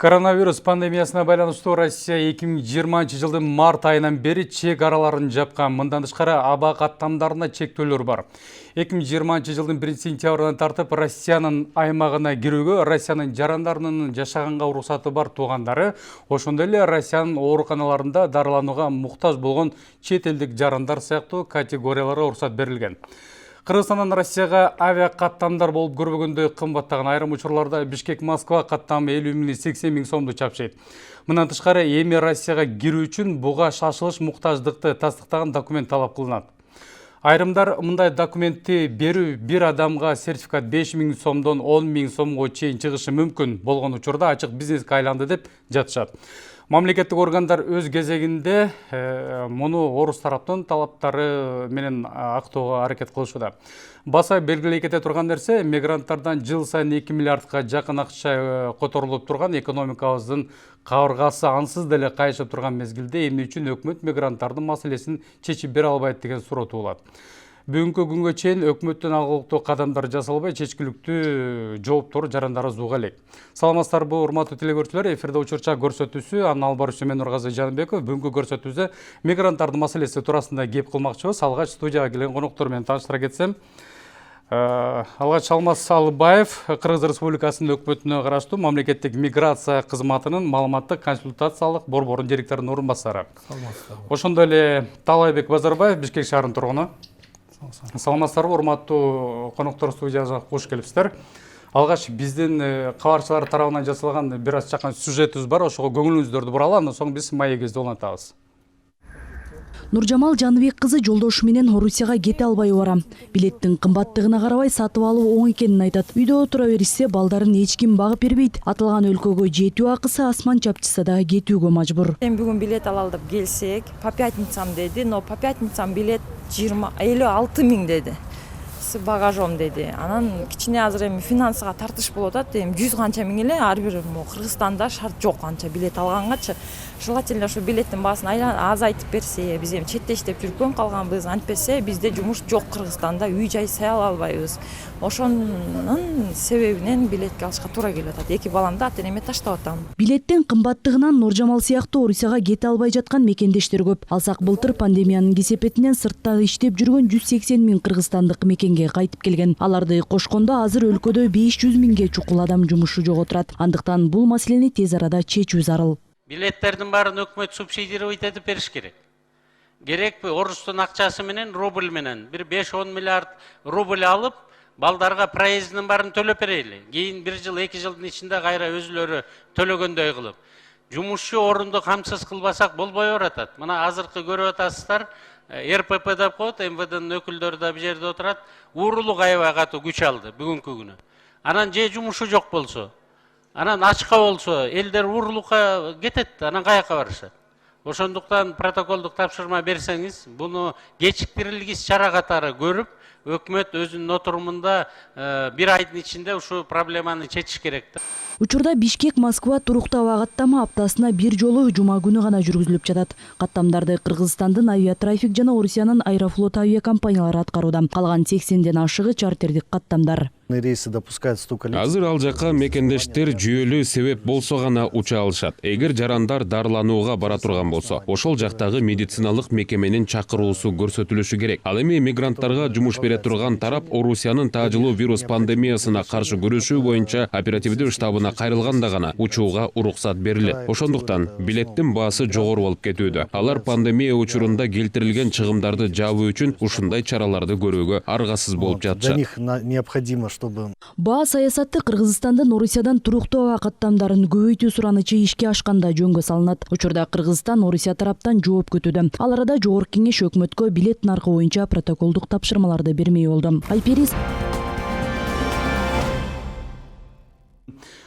Коронавирус пандемиясына байланыштуу Россия 2020 жылдын март айынан бери чек араларын жапкан. Мындан тышкары аба каттамдарына чектөөлөр бар. 2020 жылдын 1 сентябрынан тартып Россиянын аймагына кирүүгө Россиянын жарандарынын жашаганга уруксаты бар туугандары, ошондой эле Россиянын ооруканаларында дарыланууга муктаж болгон чет элдик жарандар сыяктуу категорияларга уруксат берилген. Кыргызстандан Россияга авиа каттамдар болуп көрбөгөндөй кымбаттаган, айрым учурларда Бишкек-Москва каттамы 50 миң 80 миң сомду чапшайт. Мындан тышкары эми Россияга кирүү үчүн буга шашылыш муктаждыкты тастыктаган документ талап кылынат. Айрымдар мындай документти берүү бир адамга сертификат 5 миң сомдон 10 миң сомго чейин чыгышы мүмкүн болгон учурда ачык бизнеске айланды деп жатышат. Мамлекеттик органдар өз кезегинде муну орус тараптын талаптары менен актоого аракет кылышууда. Баса белгилей кете турган нерсе, мигранттардан жыл сайын 2 миллиардка жакын акча которулуп турган экономикабыздын кабыргасы ансыз деле кайышып турган мезгилде эмне үчүн өкмөт мигранттардын маселесин чечип бере албайт деген суроо туулат. Бүгүнкү күнгө чейин өкмөттөн алгылыктуу кадамдар жасалбай, чечкиликтүү жооптор жарандары зууга элек. Саламатсыздарбы, урматтуу телекөрүүчүлөр, эфирде учурча көрсөтүүсү, анын алып баруучусу мен Нургазы Жаныбеков. Бүгүнкү көрсөтүүбүздө мигранттардын маселеси туурасында кеп кылмакчыбыз. Алгач студияга келген коноктор менен тааныштыра кетсем, Алгач Алмаз Алыбаев, Кыргыз Республикасынын өкмөтүнө караштуу мамлекеттик миграция кызматынын маалыматтык консультациялык борборунун директорунун орун басары. Ошондой эле Талайбек Базарбаев, Бишкек шаарынын тургуну. Саламатсыздарбы, урматтуу коноктор, студияга кош келипсиздер. Алгач биздин кабарчылар тарабынан жасалган бир аз чакан сюжетибиз бар, ошого көңүлүңүздөрдү буралы, андан соң биз маегибизди улантабыз. Нуржамал Жаныбек кызы жолдошу менен Орусияга кете албай барам. Билеттин кымбаттыгына карабай сатып алуу оң экенин айтат. Үйдө отура беришсе, балдарын эч ким багып бербейт. Аталган өлкөгө жетүү акысы асман чапчыса да кетүүгө мажбур. Мен бүгүн билет алалы деп келсек, по пятницам деди, но по пятницам билет 56 миң деди. Багажом деди. Анан кичине азыр эми финансыга тартыш болуп атат. Эми 100 канча миң эле ар бир Кыргызстанда шарт жок анча билет алгангачы. Желательно ошо билеттин баасын азайтып берсе, биз эми четте иштеп жүргөн калганбыз. Антпесе бизде жумуш жок Кыргызстанда, үй жай сая албайбыз. Ошонун себебинен билетке алышка туура келип атат. Эки баламды ата-энеме таштап атам. Билеттин кымбаттыгынан Нуржамал сыяктуу Орусияга кете албай жаткан мекендештер көп. Алсак былтыр пандемиянын кесепетинен сыртта иштеп жүргөн 180 миң кыргызстандык мекенге кайтып келген. Аларды кошкондо азыр өлкөдө 500 миңге чукул адам жумушу жок отурат. Андыктан бул маселени тез арада чечүү зарыл. Билеттердин баарын өкмөт субсидировать этип бериш керек. Керекпи орустун акчасы менен, рубль менен бир 5-10 миллиард рубль алып, балдарга проезддин баарын төлөп берели. Кийин 1 жыл, 2 жылдын ичинде кайра өзүлөрү төлөгөндөй кылып. Жумушчу орунду камсыз кылбасак болбой баратат. Мына азыркы көрүп атасыздар, РПП деп коет, МВДнын өкүлдөрү да бул жерде отурат. Уурулук аябай катуу күч алды бүгүнкү күнү. Анан же жумушу жок болсо, анан ачка болсо, элдер уурулукка кетет, анан каяка барышат. Ошондуктан протоколдук тапшырма берсеңиз, буну кечиктирилгис чара катары көрүп, өкмөт өзүнүн отурумунда бир айдын ичинде ушул проблеманы чечиш керек. Учурда Бишкек-Москва туруктуу аба каттамы аптасына бир жолу жума күнү гана жүргүзүлүп жатат. Каттамдарды Кыргызстандын авиатрафик жана Орусиянын Аэрофлот авиакомпаниялары аткарууда. Калган 80ден ашыгы чартердик каттамдар. Азыр ал жакка мекендештер жүйөлүү себеп болсо гана уча алышат. Эгер жарандар дарыланууга бара турган болсо, ошол жактагы медициналык мекеменин чакыруусу көрсөтүлүшү керек. Ал эми мигранттарга жумуш бере турган тарап Орусиянын таажылуу вирус пандемиясына каршы күрөшүү боюнча оперативдүү штабына кайрылганда гана учууга уруксат берилет. Ошондуктан билеттин баасы жогору болуп кетүүдө. Алар пандемия учурунда келтирилген чыгымдарды жабуу үчүн ушундай чараларды көрүүгө аргасыз болуп жатышат. Баа саясаты Кыргызстандын Орусиядан туруктуу аба каттамдарын көбөйтүү суранычы ишке ашканда жөнгө салынат. Учурда Кыргызстан Орусия тараптан жооп күтүүдө. Ал арада жогорку кеңеш өкмөткө билет наркы боюнча протоколдук тапшырмаларды бермей болду. Айперис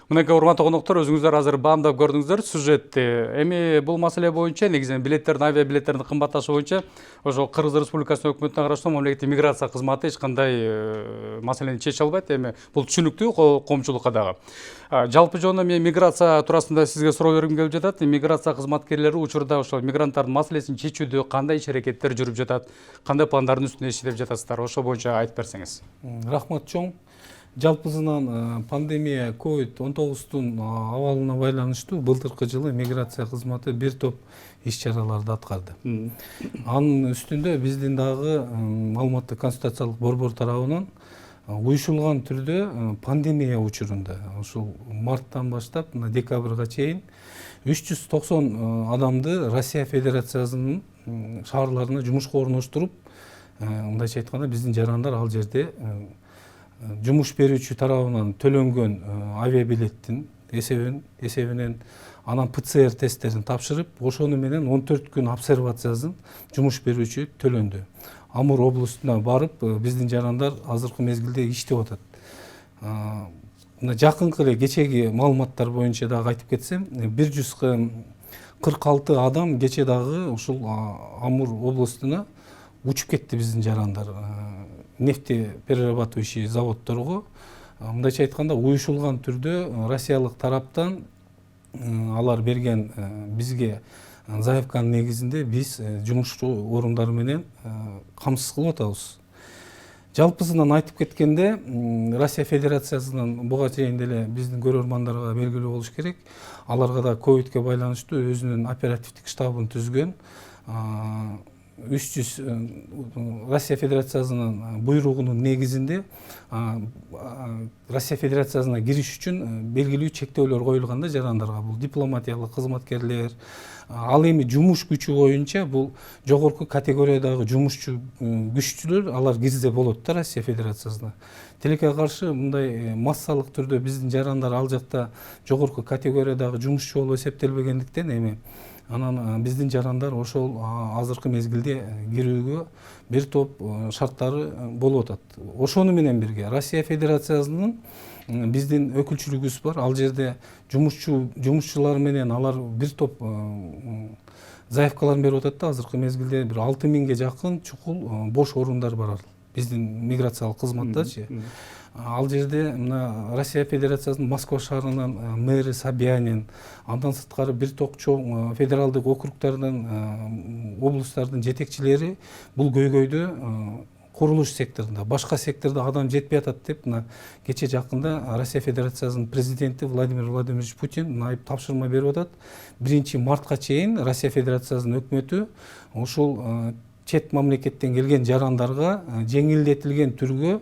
Мынакей урматтуу коноктор, өзүңүздөр азыр баамдап көрдүңүздөр сюжетти. Эми бул маселе боюнча, негизинен билеттердин, авиа билеттердин кымбатташы боюнча, ошол Кыргыз Республикасынын өкмөтүнө караштуу мамлекеттик миграция кызматы эч кандай маселени чече албайт. Эми бул түшүнүктүү коомчулукка дагы. Жалпы жолу мен миграция туурасында сизге суроо бергим келип жатат. Миграция кызматкерлери учурда ошол мигранттардын маселесин чечүүдө кандай иш-аракеттер жүрүп жатат, кандай пландардын үстүндө иштеп жатасыздар? Ошол боюнча айтып берсеңиз. Рахмат чоң. Жалпысынан пандемия COVID-19 абалына байланыштуу былтыркы жылы миграция кызматы бир топ иш чараларды аткарды. Анын үстүндө биздин дагы Алматы конституциялык борбор тарабынан уюшулган түрдө пандемия учурунда ушул марттан баштап декабрга чейин 390 адамды Россия Федерациясынын шаарларына жумушка орноштуруп, мындайча айтканда биздин жарандар ал жерде жумуш берүүчү тарабынан төлөнгөн авиабилеттин эсебинен анан ПЦР тесттерин тапшырып, ошону менен 14 күн обсервациясын жумуш берүүчү төлөндү. Амур областына барып, биздин жарандар азыркы мезгилде иштеп атат. Жакынкы эле кечеги маалыматтар боюнча дагы айтып кетсем, 146 адам кече дагы ушул Амур областына учуп кетти биздин жарандар. Нефтеперерабатывающий заводдорго, мындайча айтканда, уюшулган түрдө Россиялык тараптан алар берген бизге заявканын негизинде биз жумуш орундары менен камсыз кылып атабыз. Жалпысынан айтып кеткенде, Россия Федерациясынан буга чейин деле биздин көрөрмандарга белгилүү болуш керек, аларга да ковидке байланыштуу өзүнүн оперативдик штабын түзгөн 300 Россия Федерациясынын буйругунун негизинде Россия Федерациясына кириш үчүн белгилүү чектөөлөр коюлганда жарандарга, бул дипломатиялык кызматкерлер, ал эми жумуш күчү боюнча бул жогорку категориядагы жумушчу күччүлөр алар кирсе болот да Россия Федерациясына. Тилекке каршы мындай массалык түрдө биздин жарандар ал жакта жогорку категориядагы жумушчу болуп эсептелбегендиктен эми анан биздин жарандар ошол азыркы мезгилде кирүүгө бир топ шарттары болуп атат. Ошону менен бирге Россия Федерациясынын биздин өкүлчүлүгүбүз бар. Ал жерде жумушчулар менен алар бир топ заявкаларын берип атат да, азыркы мезгилде бир 6000ге жакын чукул бош орундар бар биздин миграциялык кызматтачы. Ал жерде мына Россия Федерациясынын Москва шаарынын мэри Собянин, андан сырткары бир топ чоң федералдык округдардын, облустардын жетекчилери бул көйгөйдү курулуш секторунда, башка сектордо адам жетпей атат деп, мына кече жакында Россия Федерациясынын президенти Владимир Владимирович Путин айып тапшырма берип атат. 1 мартка чейин Россия Федерациясынын өкмөтү ушул чет мамлекеттен келген жарандарга жеңилдетилген түргө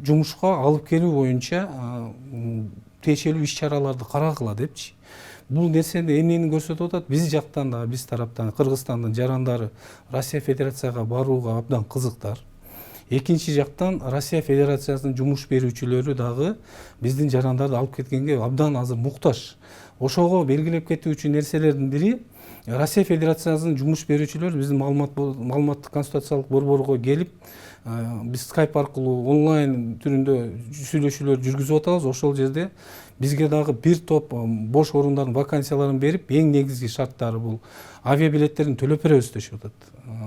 жумушка алып келүү боюнча тиешелүү иш чараларды карагыла депчи. Бул нерсени эмнени көрсөтүп атат? Биз жактан да, биз тараптан Кыргызстандын жарандары Россия Федерацияга барууга абдан кызыктар. Экинчи жактан Россия Федерациясынын жумуш берүүчүлөрү дагы биздин жарандарды алып кеткенге абдан азыр муктаж. Ошого белгилеп кетүүчү нерселердин бири Россия Федерациясынын жумуш берүүчүлөр биздин маалыматтык конституциялык борборго келип, биз скайп аркылуу онлайн түрүндө сүйлөшүүлөр жүргүзүп атабыз. Ошол жерде бизге дагы бир топ бош орундардын вакансияларын берип, эң негизги шарттары бул авиабилеттерин төлөп беребиз дешип атат.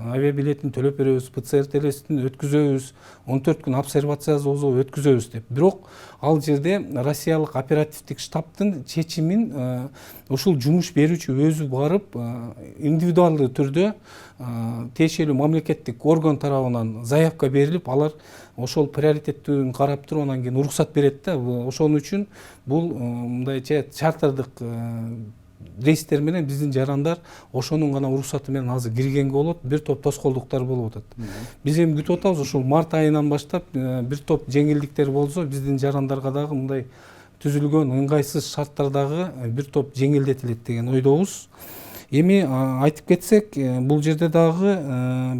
Авиабилетин төлөп беребиз, ПЦР тестин өткүзөбүз, 14 күн обсервациясы өткүзөбүз деп. Бирок ал жерде Россиялык оперативдик штабтын чечимин ушул жумуш берүүчү өзү барып, индивидуалдуу түрдө тиешелүү мамлекеттик орган тарабынан заявка берилип, алар ошол приоритеттүүн карап туруп, анан кийин уруксат берет да. Ошон үчүн бул мындайча чартардык рейстер менен биздин жарандар ошонун гана уруксаты менен азыр киргенге болот. Бир топ тоскоолдуктар болуп атат. Биз эми күтүп атабыз, ушул март айынан баштап бир топ жеңилдиктер болсо биздин жарандарга дагы мындай түзүлгөн ыңгайсыз шарттардагы бир топ жеңилдетилет деген ойдобуз. Эми айтып кетсек, бул жерде дагы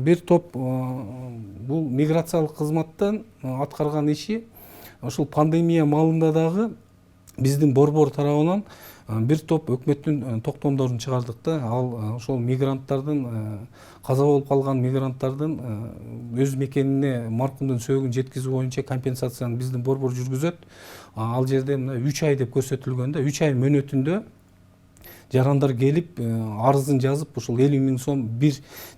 бир топ бул миграциялык кызматтан аткарган иши ушул пандемия маалында дагы биздин борбор тарабынан бир топ өкмөттүн токтомдорун чыгардык да. Ал ошол мигранттардын, каза болуп калган мигранттардын өз мекенине маркумдун сөөгүн жеткизүү боюнча компенсацияны биздин борбор жүргүзөт. Ал жерде мына 3 ай деп көрсөтүлгөн да. 3 ай мөөнөтүндө жарандар келип арызын жазып, ушул 50 000 сом бир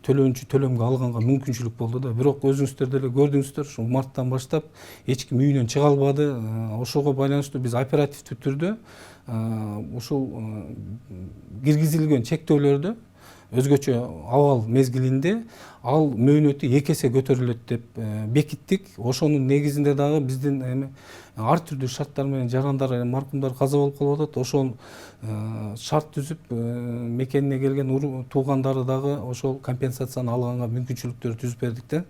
төлөөнчү төлөмгө алганга мүмкүнчүлүк болду да. Бирок өзүңүздөр деле көрдүңүздөр, ушул марттан баштап эч ким үйүнөн чыга албады. Ошого байланыштуу биз оперативдүү түрдө ушул киргизилген чектөөлөрдү өзгөчө абал мезгилинде ал мөөнөтү 2 эсе көтөрүлөт деп бекиттик. Ошонун негизинде дагы биздин ар түрдүү шарттар менен жарандар, маркумдар каза болуп калып атат. Ошол шарт түзүп мекенине келген туугандары дагы ошол компенсацияны алганга мүмкүнчүлүктөр түзүп бердик да.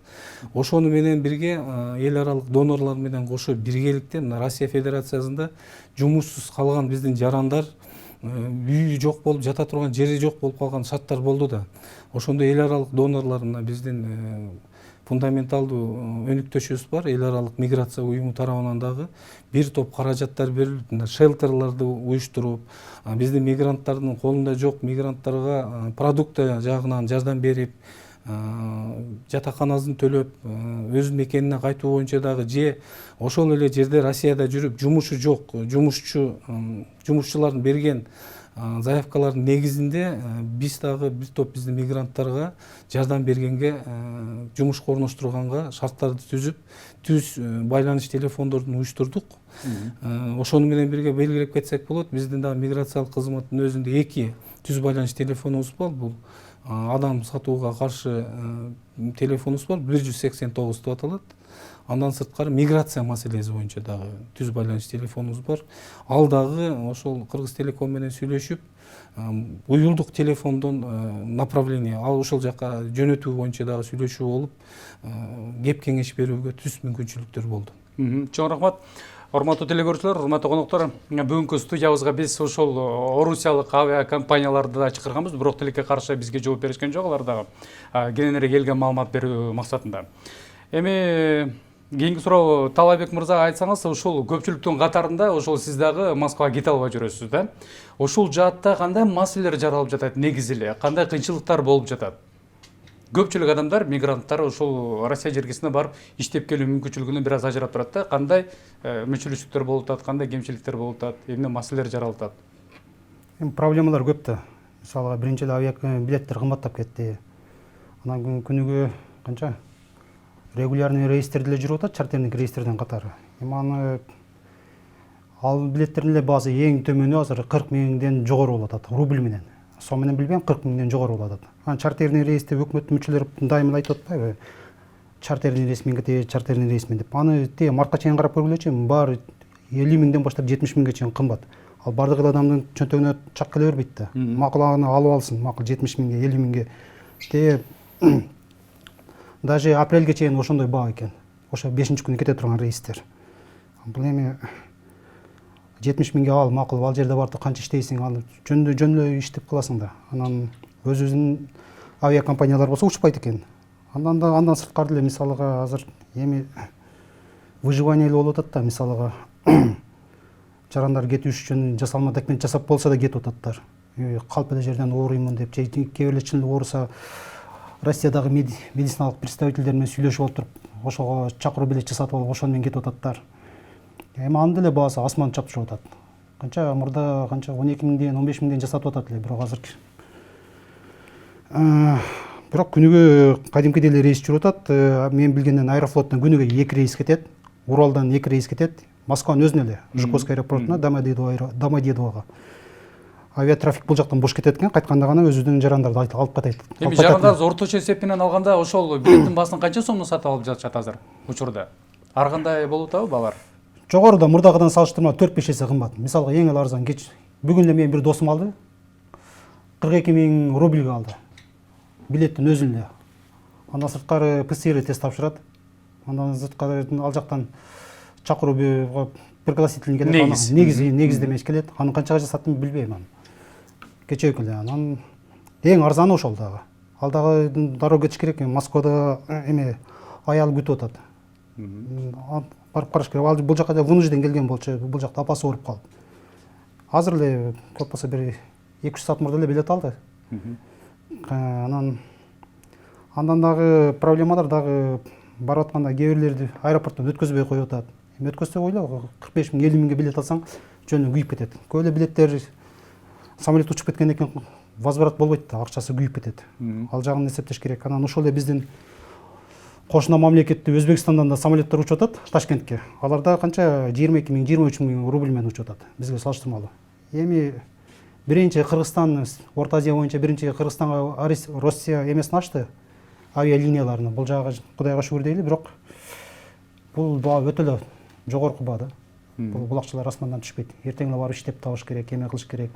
Ошону менен бирге эл аралык донорлор менен кошо биргеликте Россия Федерациясында жумушсуз калган биздин жарандар үйү жок болуп, жата турган жери жок болуп калган шарттар болду да. Ошондо эл аралык донорлор биздин фундаменталдуу өнүктөшүбүз бар. Эл аралык миграция уюму тарабынан дагы бир топ каражаттар берилип, шелтерларды уюштуруп, биздин мигранттардын колунда жок мигранттарга продукция жагынан жардам берип, жатаканасын төлөп, өз мекенине кайтуу боюнча дагы же ошол эле жерде Россияда жүрүп жумушу жок жумушчулардын берген заявкалардын негизинде биз дагы бир топ биздин мигранттарга жардам бергенге, жумушка орноштурганга шарттарды түз байланыш телефондордун уюштурдук. Ошону менен бирге белгилеп кетсек болот, биздин дагы миграциялык кызматтын өзүндө 2 түз байланыш телефонубуз бар. Бул адам сатууга каршы телефонубуз бар, 189 деп аталат. Андан сырткары миграция маселеси боюнча дагы түз байланыш телефонубуз бар. Ал дагы ошол Кыргыз Телеком менен сүйлөшүп, уюлдук телефондон направление, ал ошол жака жөнөтүү боюнча дагы сүйлөшүү болуп, кеп кеңеш берүүгө түз мүмкүнчүлүктөр болду. Чоң рахмат. Урматтуу телекөрүүчүлөр, урматтуу коноктор, бүгүнкү студиябызга биз ошол орусиялык авиакомпанияларды да чакырганбыз, бирок тилекке каршы бизге жооп беришкен жок, алар дагы кененирээк элге маалымат берүү максатында. Эми кийинки суроо, Талабек мырза, айтсаңыз, ошол көпчүлүктүн катарында ошол сиз дагы Москвага кете албай жүрөсүз да. Ошол жаатта кандай маселелер жаралып жатат негизи эле? Кандай кыйынчылыктар болуп жатат? Көпчүлүк адамдар, мигранттар ошол Россия жергесине барып иштеп келүү мүмкүнчүлүгүнөн бир аз ажырап турат да. Кандай мүчүлүштүктөр болуп атат, кандай кемчиликтер болуп атат, эмне маселелер жаралып атат? Проблемалар көп да. Мисалга биринчи эле авиабилеттер кымбаттап кетти. Анан күнүгө канча регулярный рейстер деле жүрүп атат, чартерный рейстерден катары. Аны ал билеттердин эле баасы эң төмөнү азыр 40 миңден жогору болуп атат, рубль менен. Сом менен билбейм, 40 миңден жогору болуп атат. Чартерный рейсте өкмөттүн мүчөлөрү дайыма айтып атпайбы? Чартерный рейсмен кетет, чартерный рейсмен деп. Аны мартка чейин карап көргүлөчү, баары 50 миңден баштап 70 миңге чейин кымбат. Ал бардык адамдын чөнтөгүнө чак келе бербейт да. Макул аны алып алсын, макул 70 миңге, 50 миңге. Даже апрелге чейин ошондой баа экен. Ошо 5-күнү кете турган рейстер. Бул эми 70 миңге ал макул, ал жерде барып канча иштейсиң, ал жөн иштеп каласың да. Анан өзүбүздүн авиакомпаниялар болсо учпайт экен. Андан сырткары эле мисалга азыр эми выживание болуп атат да, мисалга жарандар кетиш үчүн жасалма документ жасап болсо да кетип ататтар. Калп эле жерден ооруймун деп, же кээ бир чын ооруса Россиядагы медициналык представительдер менен сүйлөшүп отуруп, ошого чакыруу билет жасатып алып, ошону менен кетип ататтар. Эми анын деле баасы асман чапчырып атат. Канча мурда 12 миңден 15 миңден жасатып атат эле, бирок азыр бирок күнүгө кадимкидей эле рейс жүрүп атат. Мен билгенден Аэрофлоттон күнүгө 2 рейс кетет, Уралдан 2 рейс кетет, Москванын өзүнө эле Жуковский аэропортуна, Домодедового. Авиатрафик бул жактан бош кетет экен, кайтканда гана өзүнүн жарандарды алып кайтат. Эми жарандар орточо эсеп менен алганда ошол билеттин баасын канча сомдон сатып алып жатышат азыр учурда? Ар кандай болуп атабы баалар? Жогору да, мурдагыдан салыштырмалуу 4-5 эсе кымбат. Мисалга эң эле арзан бүгүн эле менин бир досум алды, 42 миң рубльге алды. Билеттин өзүн эле. Андан сырткары ПЦР тест тапшырат. Андан сырткары ал жактан чакыруу пригласительный келет. Негизде эмес келет. Аны канчага жасаттым билбейм аны. Кечээ эле. Анан эң арзаны ошол дагы. Ал дагы дароо кетиш керек. Москвада аял күтүп атат. Барып караш керек. Ал бул жака вынужден келген болчу, бул жакта апасы ооруп калып. Азыр эле көп болсо бир 2-3 саат мурда эле билет алды. Андан дагы проблемалар дагы барып атканда кээ бирлерди аэропорттон өткөзбөй коюп атат. Өткөзсө ойло 45 миң 50 миңге билет алсаң жөнү күйүп кетет. Көп эле билеттер самолет учуп кеткенден кийин возврат болбойт да, акчасы күйүп кетет. Ал жагын эсептеш керек. Анан ошол эле биздин кошуна мамлекетти Өзбекстандан да самолеттер учуп атат Ташкентке. Аларда канча 22 миң 23 миң рубль менен учуп атат бизге салыштырмалуу. Эми биринчи Кыргызстан, Орто Азия боюнча биринчи Кыргызстанга Россия эмесин ачты, авиалинияларын. Бул жагы Кудайга шүгүр дейли, бирок бул баа өтө эле жогорку баа да. Бул акчалар асмандан түшпөйт. Эртең эле барып иштеп табыш керек, эме кылыш керек.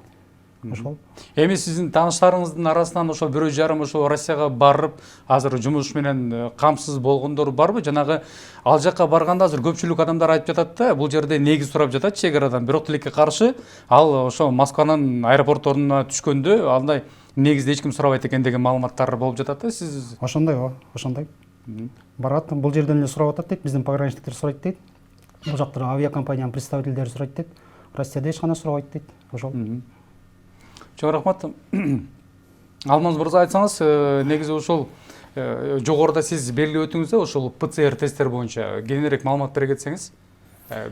Ошол. Эми сиздин тааныштарыңыздын арасынан ошол бирөө жарым ошол Россияга барып, азыр жумуш менен камсыз болгондор барбы? Жанагы ал жакка барганда азыр көпчүлүк адамдар айтып жатат да, бул жерде негиз сурап жатат чек арадан. Бирок тилекке каршы ал ошол Москванын аэропортторуна түшкөндө андай негизде эч ким сурабайт экен деген маалыматтар болуп жатат да. Сиз Ошондой, ошондой. Барат, бул жерден эле сурап атат дейт, биздин пограничниктер сурайт дейт. Бул жактан авиакомпаниянын представительдери сурайт дейт. Россияда эч кандай сурабайт дейт. Ошол. чоң рахмат. Алмаз мырза, айтсаңыз, негизи ошол жогоруда сиз белгилеп өттүңүз да, ошол ПЦР тесттер боюнча кененирээк маалымат бере кетсеңиз.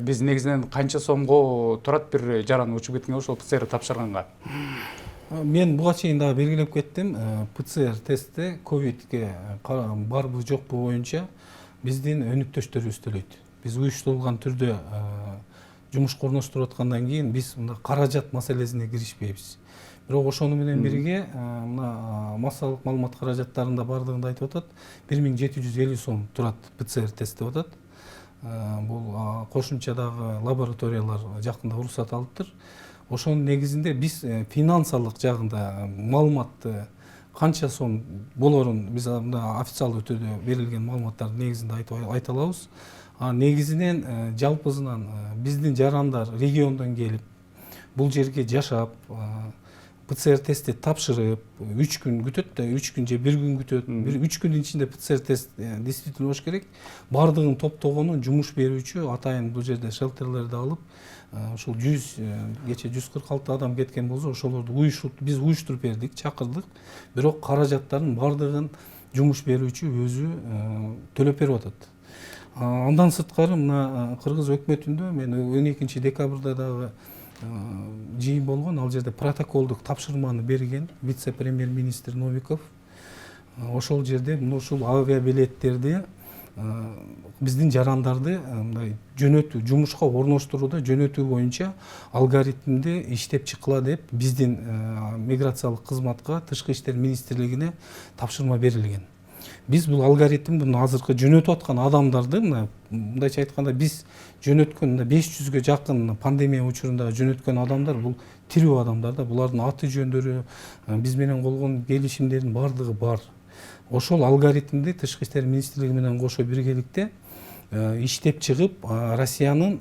Биз негизинен канча сомго турат бир жаран учуп кеткенге ошол ПЦР тапшырганга? Мен буга чейин дагы белгилеп кеттим. ПЦР тестте ковидке барбы жокпу боюнча биздин өнүктөштөрүбүз төлөйт. Биз уюштурулган түрдө жумушка орноштуруп аткандан кийин биз мында каражат маселесине киришпейбиз. Бирок ошону менен бирге мына массалык маалымат каражаттарында бардыгында айтып атат, 1750 сом турат ПЦР тест деп атат. Бул кошумча дагы лабораториялар жакында уруксат алыптыр. Ошонун негизинде биз финансалык жагында маалыматты канча сом болорун биз мында официалдуу түрдө берилген маалыматтардын негизинде айта алабыз. Негизинен жалпысынан биздин жарандар региондон келип бул жерге жашап, ПЦР тестти тапшырып, 3 күн күтөт да, 3 күн же 1 күн күтөт. 3 күндүн ичинде ПЦР тест действительно болуш керек. Бардыгын топтогонун жумуш берүүчү атайын бул жерде шелтерлерди алып, ошол 100 кече 146 адам кеткен болсо, ошолорду биз уюштуруп бердик, чакырдык. Бирок каражаттардын бардыгын жумуш берүүчү өзү төлөп берип атат. Андан сырткары мына Кыргыз өкмөтүндө мен 12 декабрда дагы жыйын болгон, ал жерде протоколдук тапшырманы берген вице-премьер-министр Новиков. Ошол жерде ушул авиабилеттерди биздин жарандарды мындай жөнөтүү, жумушка орноштурууда жөнөтүү боюнча алгоритмди иштеп чыккыла деп биздин миграциялык кызматка, Тышкы иштер министрлигине тапшырма берилген. Биз бул алгоритмди азыркы жөнөтүп аткан адамдарды, мындайча айтканда биз жөнөткөн 500гө жакын пандемия учурунда жөнөткөн адамдар бул тирүү адамдар да, булардын аты жөндөрү, биз менен болгон келишимдердин бардыгы бар. Ошол алгоритмди Тышкы иштер министрлиги менен кошо биргеликте иштеп чыгып, Россиянын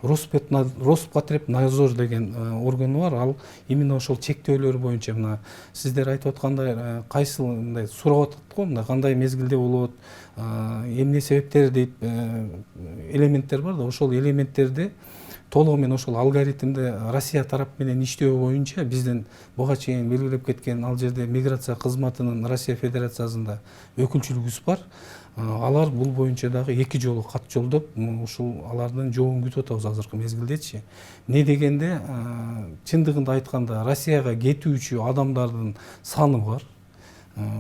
Роспотребнадзор деген органы бар. Ал именно ошол чектөөлөр боюнча мына сиздер айтып аткандай кайсыл мындай сурап атат го, мына кандай мезгилде болот, эмне себептер дейт элементтер бар да, ошол элементтерди толугу менен ошол алгоритмди Россия тарап менен иштөө боюнча биздин буга чейин белгилеп кеткен ал жерде миграция кызматынын Россия Федерациясында өкүлчүлүгүбүз бар. Алар бул боюнча дагы 2 жолу кат жолдоп, ушул алардын жообун күтүп атабыз азыркы мезгилдечи. Не дегенде, чындыгында айтканда Россияга кетүүчү адамдардын саны бар.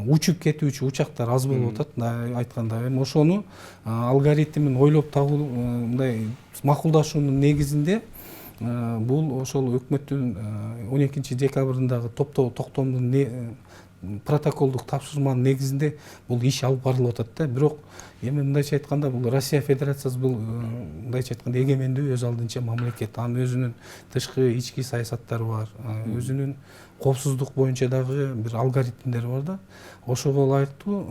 Учуп кетүүчү учактар аз болуп атат, айтканда. Эми ошону алгоритмин ойлоп табуу, мындай макулдашуунун негизинде бул ошол өкмөттүн 12 декабрындагы токтомдун протоколдук тапшырманын негизинде бул иш алып барылып атат да. Бирок эми мындайча айтканда бул Россия Федерациясы бул мындайча айтканда эгемендүү өз алдынча мамлекет. Анын өзүнүн тышкы ички саясаттары бар, өзүнүн коопсуздук боюнча дагы бир алгоритмдери бар да. Ошого ылайыктуу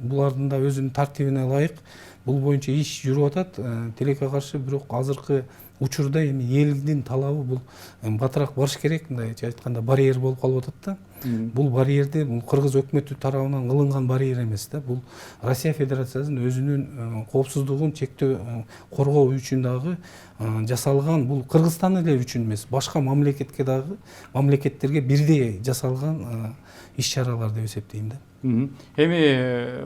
булардын да өзүнүн тартибине ылайык бул боюнча иш жүрүп атат. Тилекке каршы бирок азыркы учурда эми элдин талабы бул батыраак барыш керек, мындайча айтканда барьер болуп калып атат да. Бул барьерди Кыргыз өкмөтү тарабынан кылынган барьер эмес да. Бул Россия Федерациясынын өзүнүн коопсуздугун чектөө, коргоо үчүн дагы жасалган, бул Кыргызстан эле үчүн эмес, башка мамлекетке дагы, мамлекеттерге бирдей жасалган иш-чаралар деп эсептейм да. Эми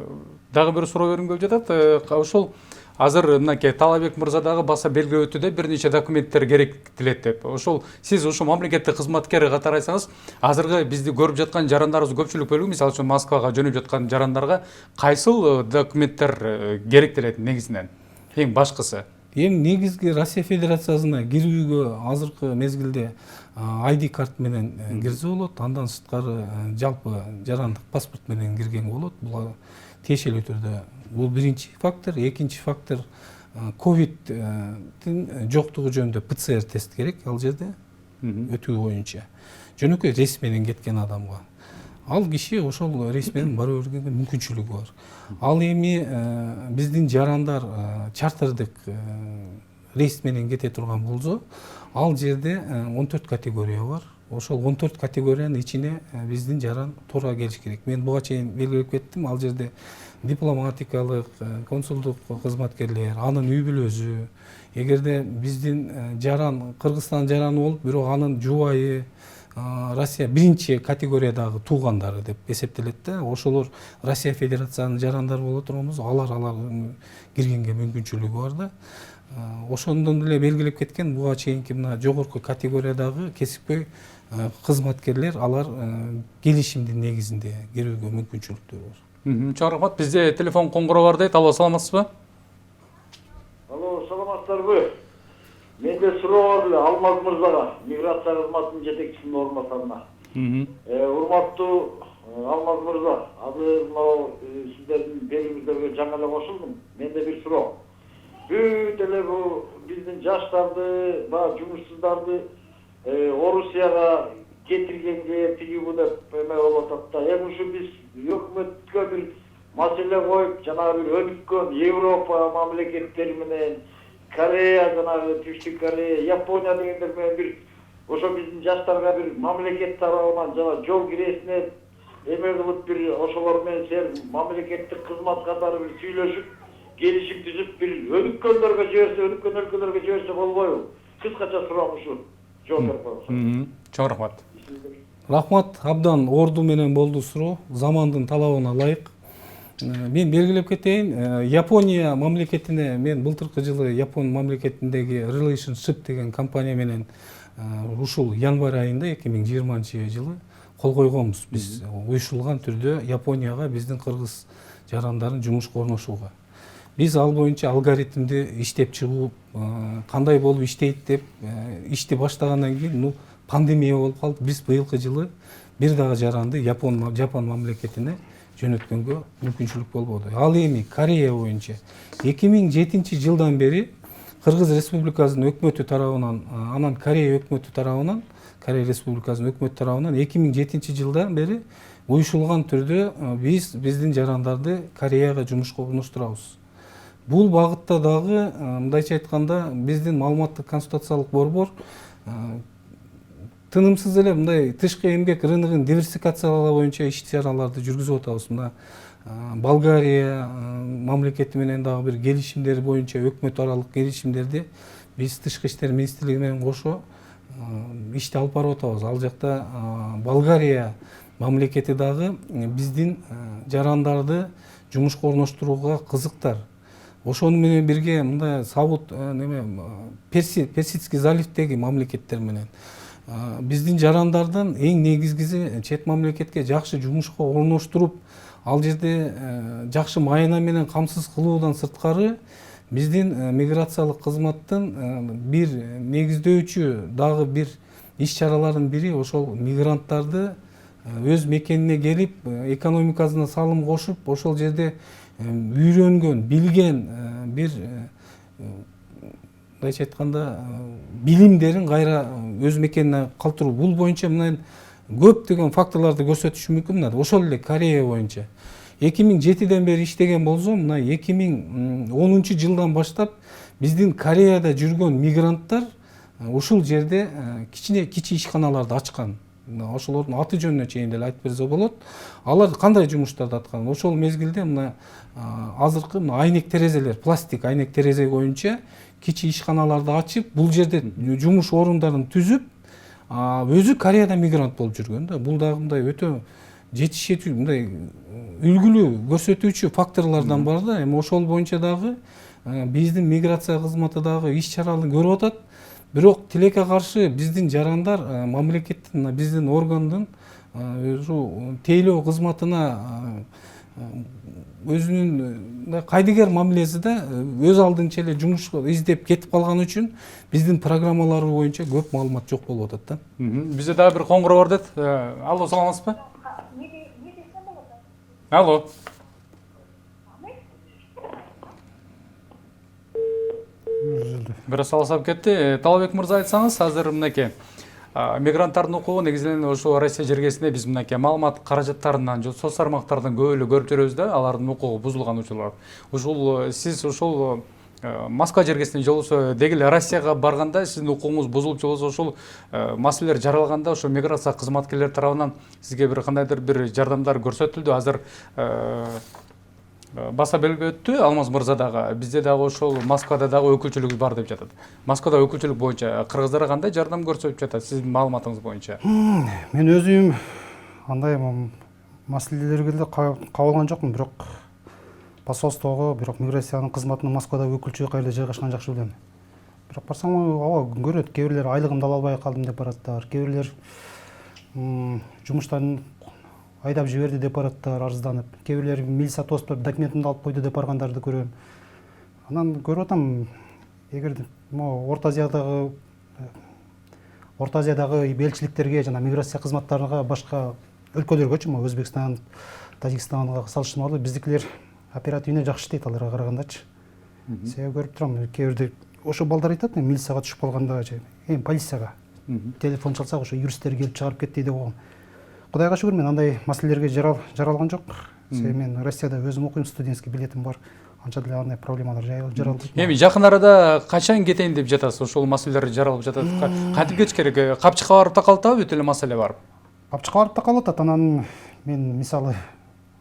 дагы бир суроо бергим келип жатат. Ошол азыр мынакей Талабек мырза дагы баса белгилеп өттү да, бир нече документтер керектелет деп. Ошол сиз ошо мамлекеттик кызматкер катары айтсаңыз, азыркы бизди көрүп жаткан жарандарыбыз көпчүлүк бөлүгү, мисалы үчүн Москвага жөнөп жаткан жарандарга кайсыл документтер керектелет негизинен? Эң башкысы. Эң негизги Россия Федерациясына кирүүгө азыркы мезгилде ID карт менен кирсе болот, андан сырткары жалпы жарандык паспорт менен кирген болот. Бул тиешелүү түрдө бул биринчи фактор. Экинчи фактор ковидтин жоктугу жөнүндө ПЦР тест керек ал жерде өтүү боюнча. Жөнөкөй рейс менен кеткен адамга. Ал киши ошол рейс менен бара бергенге мүмкүнчүлүгү бар. Ал эми биздин жарандар чартердик рейс менен кете турган болсо, ал жерде 14 категория бар. Ошол 14 категориянын ичине биздин жаран туура келиш керек. Мен буга чейин белгилеп кеттим. Ал жерде дипломатикалык, консулдук кызматкерлер, анын үй бүлөсү, эгерде биздин жаран Кыргызстан жараны болуп, бирок анын жубайы Россия биринчи категориядагы туугандары деп эсептелет да. Ошолор Россия Федерациянын жарандары боло турган болсо, алар киргенге мүмкүнчүлүгү бар да. Ошондон эле белгилеп кеткен буга чейинки мына жогорку категориядагы кесипкөй кызматкерлер алар келишимдин негизинде кирүүгө мүмкүнчүлүктөрү бар. Чоң рахмат. Бизде телефон коңгуроо бар дейт. Алло, саламатсызбы? Алло, саламатсыздарбы? Менде суроо бар эле Алмаз мырзага, миграция кызматынын жетекчисинин орун басарына. Урматтуу Алмаз мырза, азыр мына сиздердин берүүңүздөргө жаңы эле кошулдум. Менде бир суроо. Бүт эле бул биздин жаштарды, баягы жумушсуздарды Орусияга кетиргенге тиги бу деп эме болуп атат да. Эми ушу биз өкмөткө бир маселе коюп, жанагы бир өнүккөн Европа мамлекеттери менен Корея, жанагы Түштүк Корея, Япония дегендер менен бир ошо биздин жаштарга бир мамлекет тарабынан жана жол киресине эме кылып бир ошолор менен сер мамлекеттик кызмат катары бир сүйлөшүп, келишим түзүп бир өнүккөндөргө жиберсе, өнүккөн өлкөлөргө жиберсе болбойбу? Кыскача суроом ушу. Жооп берип коюңуз. Чоң рахмат. Рахмат, абдан орду менен болду суроо, замандын талабына ылайык. Мен белгилеп кетейин, Япония мамлекетине мен былтыркы жылы Япон мамлекетиндеги Relationship деген компания менен ушул январь айында 2020 жылы кол койгонбуз. Биз уюшулган түрдө Японияга биздин кыргыз жарандарын жумушка орношууга. Биз ал боюнча алгоритмди иштеп чыгып, кандай болуп иштейт деп ишти баштагандан кийин пандемия болуп калды. Биз быйылкы жылы бир дагы жаранды Жапон мамлекетине жөнөткөнгө мүмкүнчүлүк болбоду. Ал эми Корея боюнча 2007 жылдан бери Кыргыз Республикасынын өкмөтү тарабынан, анан Корея өкмөтү тарабынан, Корея Республикасынын өкмөтү тарабынан 2007 жылдан бери уюшулган түрдө биздин жарандарды Кореяга жумушка орноштурабыз. Бул багытта дагы мындайча айтканда биздин маалыматтык консультациялык борбор тынымсыз эле мындай тышкы эмгек рыногун диверсификациялоо боюнча иш-чараларды жүргүзүп атабыз. Мына Болгария мамлекети менен дагы бир келишимдер боюнча өкмөт аралык келишимдерди биз тышкы иштер министрлиги менен кошо ишти алып барып атабыз. Ал жакта Болгария мамлекети дагы биздин жарандарды жумушка орноштурууга кызыктар. Ошону менен бирге мындай Сабут Персидский заливдеги мамлекеттер менен биздин жарандардын эң негизгиси чет мамлекетке жакшы жумушка орноштуруп, ал жерде жакшы майына менен камсыз кылуудан сырткары биздин миграциялык кызматтын бир негиздөөчү дагы бир иш-чаралардын бири ошол мигранттарды өз мекенине келип, экономикасына салым кошуп, ошол жерде үйрөнгөн, билген бир мындайча айтканда билимдерин кайра өз мекенине калтыруу. Бул боюнча мына көптөгөн факторлорду көрсөтүшү мүмкүн. Мына ошол эле Корея боюнча 2007ден бери иштеген болсо, мына 2010 жылдан баштап биздин Кореяда жүргөн мигранттар ушул жерде кичи ишканаларды ачкан. Ошолордун аты жөнүнө чейин деле айтып берсе болот. Алар кандай жумуштарды аткан? Ошол мезгилде мына азыркы айнек терезелер, пластик айнек терезе боюнча кичи ишканаларды ачып, бул жерде жумуш орундарын түзүп, өзү Кореяда мигрант болуп жүргөн да. Бул дагы мындай өтө жетишетүү, мындай үлгүлүү көрсөтүүчү факторлордон бар да. Эми ошол боюнча дагы биздин миграция кызматы дагы иш-чараны көрүп атат. Бирок тилекке каршы биздин жарандар мамлекеттин, биздин органдын тейлөө кызматына өзүнүн кайдыгер мамилесиде өз алдынча эле жумуш издеп кетип калган үчүн биздин программаларыбыз боюнча көп маалымат жок болуп атат да. Бизде дагы бир коңгуроо бар дейт. Алло, саламатсызбы? Алло. Бир салсап кетти. Талабек мырза, айтсаңыз, азыр мынакей мигранттардын укугу негизинен ошо Россия жергесинде биз мынакей маалымат каражаттарынан, соц тармактардан көп эле көрүп жүрөбүз да, алардын укугу бузулган учурлар. Ушул сиз ошол Москва жергесине жолусо деги эле Россияга барганда сиздин укугуңуз бузулуп же болбосо ошол маселелер жаралганда ошо миграция кызматкерлери тарабынан сизге бир кандайдыр бир жардамдар көрсөтүлдү. Азыр баса белги өттү, Алмаз мырза дагы бизде дагы ошол Москвада дагы өкүлчүлүгүбүз бар деп жатат. Москвада өкүлчүлүк боюнча кыргыздарга кандай жардам көрсөтүп жатат сиздин маалыматыңыз боюнча? Мен өзүм андай маселелерге деле кабылган жокмун, бирок посольствого, бирок миграциянын кызматынын Москвада өкүлчүлүгү кайда жайгашканын жакшы билем. Бирок барсаң аба көрөт, кээ бирлер айлыгымды ала албай калдым деп бараттар, кээ бирлер жумуштан айдап жиберди деп бараттар, арызданып. Кээ бирлер милиция тосуп документимди алып койду деп баргандарды көрөм. Анан көрүп атам, эгер Орто Азиядагы элчиликтерге жана миграция кызматтарына башка өлкөлөргөчү, Өзбекстан, Тажикстанга салыштырмалуу биздикилер оперативно жакшы иштейт аларга карагандачы. Себеби көрүп турам, кээ бирде ошо балдар айтат, милицияга түшүп калганда же, полицияга телефон чалсак ошо юристтер келип чыгарып кетти деп койгон. Кудайга шүгүр, мен андай маселелерге жаралган жок. Себеби мен Россияда өзүм окуйм, студентский билетим бар. Анча деле андай проблемалар жаралды. Эми жакын арада качан кетейин деп жатасыз? Ошол маселелер жаралып жатат. Кантип кетиш керек? Капчыкка барып такалып бүт эле маселе барып. Капчыкка барып такалып атат. Анан мен мисалы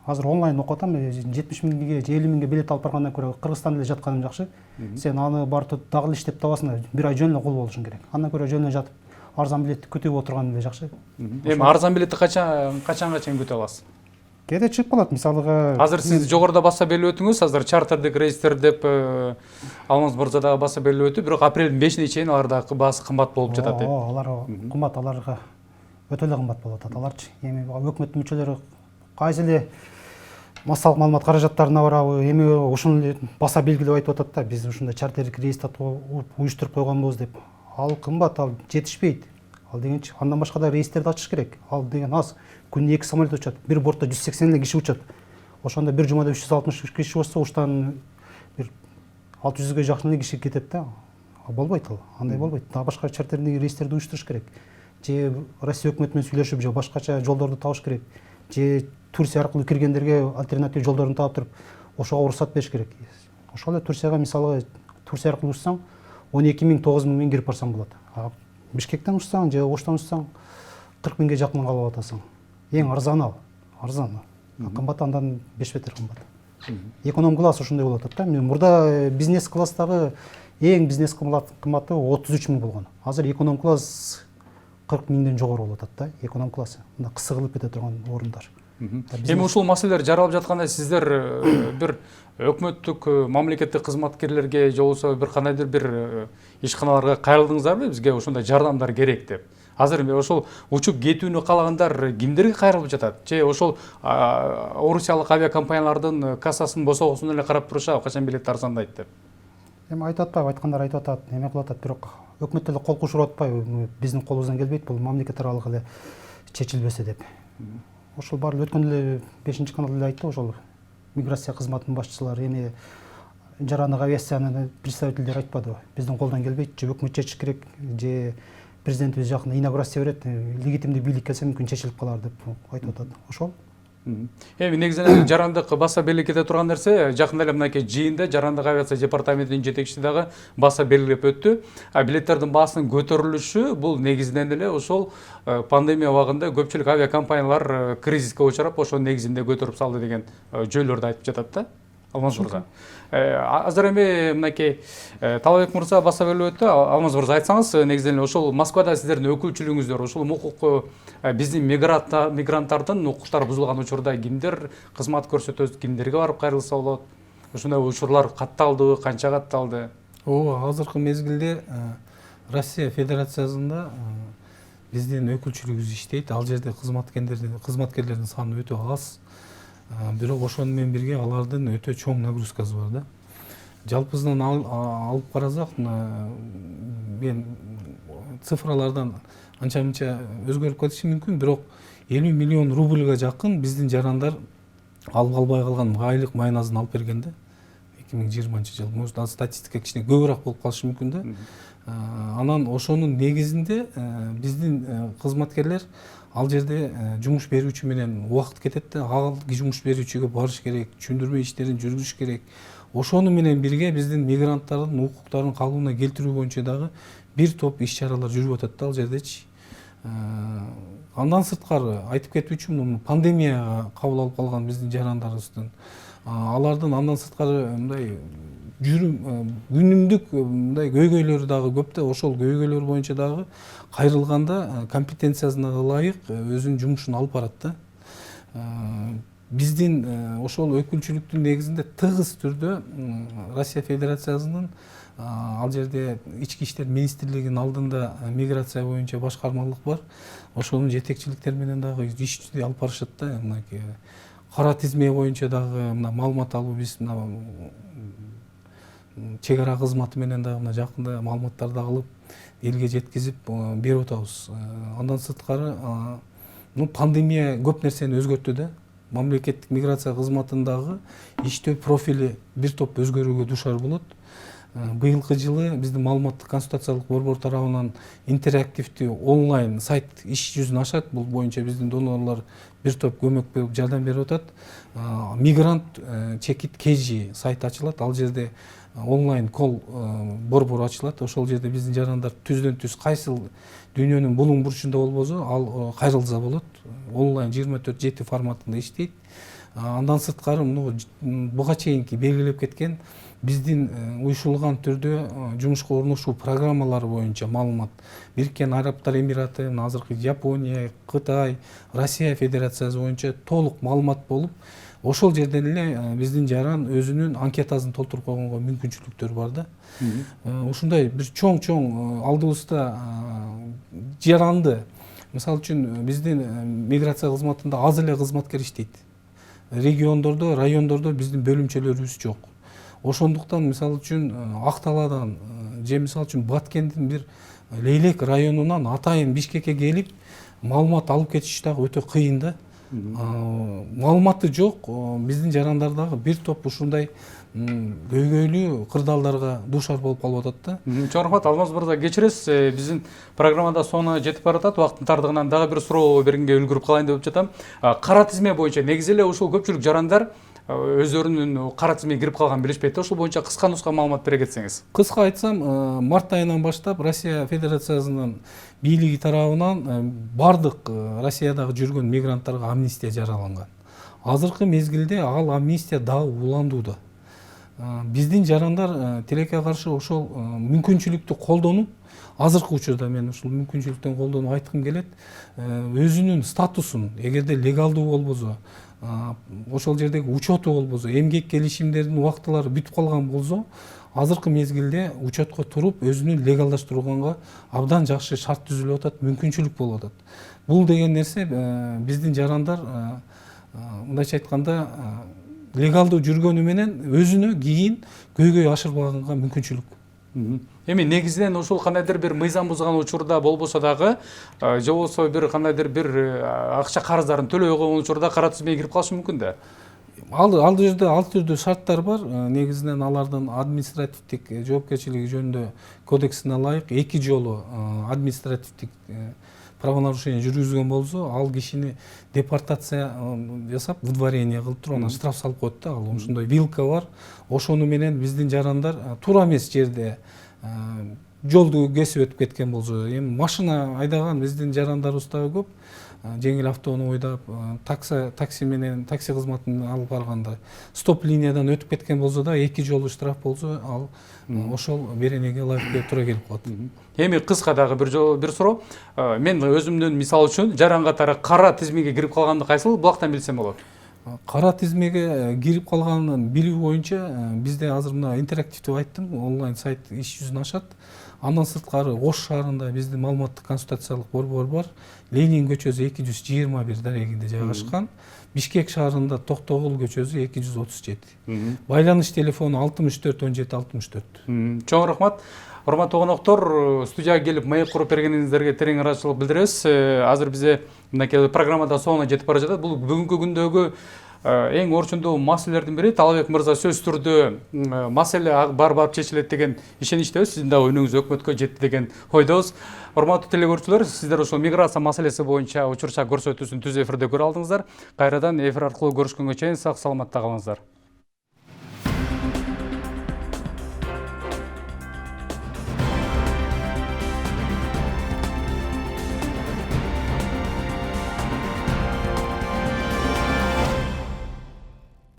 азыр онлайн окуп атам, 70 миңге, 50 миңге билет алып баргандан көрө Кыргызстанда эле жатканым жакшы. Сен аны барып дагы эле иштеп табасың, бир ай жөн эле кол болушуң керек. Андан көрө жөн эле жатып арзан билетти күтүп отурган эле жакшы. Эми арзан билетти качан күтө аласыз? Кээде чыгып калат, мисалыга. Азыр сиз жогоруда баса белгилеп өтүңүз, азыр чартердик рейстер деп Алмаз мырза дагы баса белгилеп өттү, бирок апрелдин 5-ине чейин аларда баасы кымбат болуп жатат деп. Алар кымбат, аларга өтө эле кымбат болуп атат. Аларчы эми өкмөттүн мүчөлөрү кайсы эле массалык маалымат каражаттарына барабы, эми ушуну эле баса белгилеп айтып атат да, биз ушундай чартердик рейстер уюштуруп койгонбуз деп. Ал кымбат, ал жетишпейт. Ал дегенчи андан башка да рейстерди ачыш керек. Ал деген аз. Күнүнө 2 самолет учат. Бир бортто 180 эле киши учат. Ошондо бир жумада 360 киши болсо, уштан бир 600ге жакын эле киши кетет да. Болбойт ал. Андай болбойт. Дагы башка чартердик рейстерди уюштуруш керек. Же Россия өкмөтү менен сүйлөшүп, же башкача жолдорду табыш керек. Же Турция аркылуу киргендерге альтернатив жолдорун таап туруп, ошого уруксат бериш керек. Ошол эле Турцияга мисалы Турция аркылуу учсаң 12 миң, 9 миң кирип барсаң болот. Бишкектен учсаң же Оштан учсаң 40 миңге жакын калып атасың. Эң арзаны ал. Арзан. Кымбат андан 5 бетер кымбат. Эконом класс ошондой болуп атат да. Мен мурда бизнес класстагы эң бизнес кымбаты 33 миң болгон. Азыр эконом класс 40 миңден жогору болуп атат да, эконом классы. Мында кысылып кете турган орундар. Эми ушул маселелер жаралып жатканда сиздер бир өкмөттүк мамлекеттик кызматкерлерге же болбосо бир кандайдыр бир ишканаларга кайрылдыңыздарбы, бизге ошондой жардамдар керек деп? Азыр ошол учуп кетүүнү каалагандар кимдерге кайрылып жатат? Же ошол орусиялык авиакомпаниялардын кассасын босогосун эле карап турушабы, качан билет арзандайт деп? Эми айтып атпайбы, айткандар айтып атат, эме кылып атат, бирок өкмөт деле кол кушуруп атпайбы, биздин колубуздан келбейт, бул мамлекет аралык эле чечилбесе деп. Ошол баары өткөндө эле 5-каналда эле айтты, ошол миграция кызматынын башчылары, эми жарандык авиациянын представителдери айтпадыбы, биздин колдон келбейт, же өкмөт чечиш керек, же президентибиз жакында инаугурация берет, легитимдүү бийлик келсе мүмкүн чечилип калар деп айтып атат. Ошол. Эми негизинен жарандык баса белгилеп кете турган нерсе, жакында эле мынакей жыйында жарандык авиация департаментинин жетекчиси дагы баса белгилеп өттү. Билеттердин баасынын көтөрүлүшү бул негизинен эле ошол пандемия убагында көпчүлүк авиакомпаниялар кризиске учурап, ошонун негизинде көтөрүп салды деген жөйлөрдү айтып жатат да. Алмаз мырза. Азыр эми мынакей Талабек мырза баса белгилеп өттү. Алмаз мырза, айтсаңыз, негизинен ошол Москвада сиздердин өкүлчүлүгүңүздөр, ошол укук биздин мигранттардын укуктары бузулган учурда кимдер кызмат көрсөтөт, кимдерге барып кайрылса болот? Ушундай учурлар катталдыбы, канча катталды? Азыркы мезгилде Россия Федерациясында биздин өкүлчүлүгүбүз иштейт. Ал жерде кызматкерлердин саны өтө аз. бирок ошону менен бирге алардын өтө чоң нагрузкасы бар да. Жалпысынан алып карасак, мен цифралардан анча мынча өзгөрүп кетиши мүмкүн, бирок 50 миллион рубльга жакын биздин жарандар алып албай калган айлык майназын алып берген да. 2020 жыл. Может, статистика кичине көбүрөөк болуп калышы мүмкүн да. Анан ошонун негизинде биздин кызматкерлер ал жерде жумуш берүүчү менен убакыт кетет да. Ал жумуш берүүчүгө барыш керек, түшүндүрмө иштерин жүргүзүш керек. Ошону менен бирге биздин мигранттардын укуктарын калыбына келтирүү боюнча дагы бир топ иш-чаралар жүрүп атат да ал жердечи. Андан сырткары айтып кетүүчүмүн, пандемияга кабыл алып калган биздин жарандарыбыздын алардын андан сырткары мындай күнүмдүк мындай көйгөйлөрү дагы көп да. Ошол көйгөйлөр боюнча дагы кайрылганда компетенциясына ылайык өзүнүн жумушун алып барат да. Биздин ошол өкүлчүлүктүн негизинде тыгыз түрдө Россия Федерациясынын ал жерде ички иштер министрлигинин алдында миграция боюнча башкармалык бар. Ошонун жетекчиликтери менен дагы иш алып барышат да. Мынакей кара тизме боюнча дагы маалымат алуу, биз чек ара кызматы менен дагы жакында маалыматтарды алып элге жеткизип берип атабыз. Андан сырткары пандемия көп нерсени өзгөрттү да. Мамлекеттик миграция кызматындагы иштөө профили бир топ өзгөрүүгө душар болот. Быйылкы жылы биздин маалыматтык консультациялык борбор тарабынан интерактивдүү онлайн сайт иш жүзүн ашат. Бул боюнча биздин донорлор бир топ көмөк берип жардам берип атат. Мигрант чекит кежи сайт ачылат. Ал жерде онлайн кол борбор ачылат. Ошол жерде биздин жарандар түздөн түз кайсыл дүйнөнүн булуң бурчунда болбосо ал кайрылса болот. Онлайн 24/7 форматында иштейт. Андан сырткары буга чейинки белгилеп кеткен биздин уюшулган түрдө жумушка орношуу программалары боюнча маалымат Бириккен Арабтар Эмираты, азыркы Япония, Кытай, Россия Федерациясы боюнча толук маалымат болуп, ошол жерден эле биздин жаран өзүнүн анкетасын толтуруп койгонго мүмкүнчүлүктөр бар да. Ушундай бир чоң алдыбызда жаранды, мисалы үчүн биздин миграция кызматында аз эле кызматкер иштейт. Региондордо, райондордо биздин бөлүмчөлөрүбүз жок. Ошондуктан мисалы үчүн Акталадан же мисалы үчүн Баткендин бир Лейлек районунан атайын Бишкекке келип маалымат алып кетиш дагы өтө кыйын да. Маалыматы жок, биздин жарандар дагы бир топ ушундай көйгөйлүү кырдаалдарга душар болуп калып атат да. Чоң рахмат, Алмаз мырза, кечиресиз, биздин программада соңуна жетип баратат. Убакыттын тардыгынан дагы бир суроо бергенге үлгүрүп калайын деп жатам. Кара тизме боюнча негизи эле ушул көпчүлүк жарандар өздөрүнүн кара тизмеге кирип калганын билишпейт. Ошол боюнча кыска нуска маалымат бере кетсеңиз. Кыска айтсам, март айынан баштап Россия Федерациясынын бийлиги тарабынан бардык Россиядагы жүргөн мигранттарга амнистия жарыяланган. Азыркы мезгилде ал амнистия дагы уландууда. Биздин жарандар тилекке каршы ошол мүмкүнчүлүктү колдонуп, азыркы учурда мен ушул мүмкүнчүлүктөн колдонуп айткым келет, өзүнүн статусун, эгерде легалдуу болбосо, ошол жердеги учету болбосо, эмгек келишимдердин убактылары бүтүп калган болсо, азыркы мезгилде учетко туруп өзүнүн легалдаштырганга абдан жакшы шарт түзүлүп атат, мүмкүнчүлүк болуп атат. Бул деген нерсе биздин жарандар мындайча айтканда легалдуу жүргөнү менен өзүнө кийин көйгөй ашырбаганга мүмкүнчүлүк. Эми негизинен ушул кандайдыр бир мыйзам бузган учурда болбосо дагы, же болбосо бир кандайдыр бир акча карыздарын төлөбөй койгон учурда кара тизмеге кирип калышы мүмкүн да. Ал жерде ал түрдүү шарттар бар. Негизинен алардын административдик жоопкерчилиги жөнүндө кодексине ылайык 2 жолу административдик правонарушение жүргүзгөн болсо, ал кишини депортация жасап, выдворение кылып туруп, анан штраф салып коет да. Ал ошондой вилка бар. Ошону менен биздин жарандар туура эмес жерде жолду кесип өтүп кеткен болсо, эми машина айдаган биздин жарандарыбыз дагы көп. Жеңил автоону ойдап, такси менен такси кызматын алып барганда стоп линиядан өтүп кеткен болсо да 2 жолу штраф болсо, ал ошол беренеге ылайык туура келип калат. Эми кыска дагы бир суроо. Мен өзүмдүн мисал үчүн жаран катары кара тизмеге кирип калганды кайсыл булактан билсем болот? кара тизмеге кирип калганын билүү боюнча бизде азыр мына интерактивдүү айттым, онлайн сайт иш жүзүн ашат. Андан сырткары Ош шаарында биздин маалыматтык консультациялык борбор бар. Ленин көчөсү 221 дарегинде жайгашкан. Бишкек шаарында Токтогул көчөсү 237. Байланыш телефону 64 17 64. Чоң рахмат. Урматтуу коноктор, студияга келип маек куруп бергениңиздерге терең ыраазычылык билдиребиз. Азыр бизе мынакей программада соңуна жетип бара жатат. Бул бүгүнкү күндөгү эң орчундуу маселелердин бири. Талабек мырза сөзсүз түрдө маселе барып чечилет деген ишеничтебиз. Сиздин дагы үнүңүз өкмөткө жетти деген ойдобуз. Урматтуу телекөрүүчүлөр, сиздер ошол миграция маселеси боюнча учурчак көрсөтүүсүн түз эфирде көрө алдыңыздар. Кайрадан эфир аркылуу көрүшкөнгө чейин сак саламатта калыңыздар.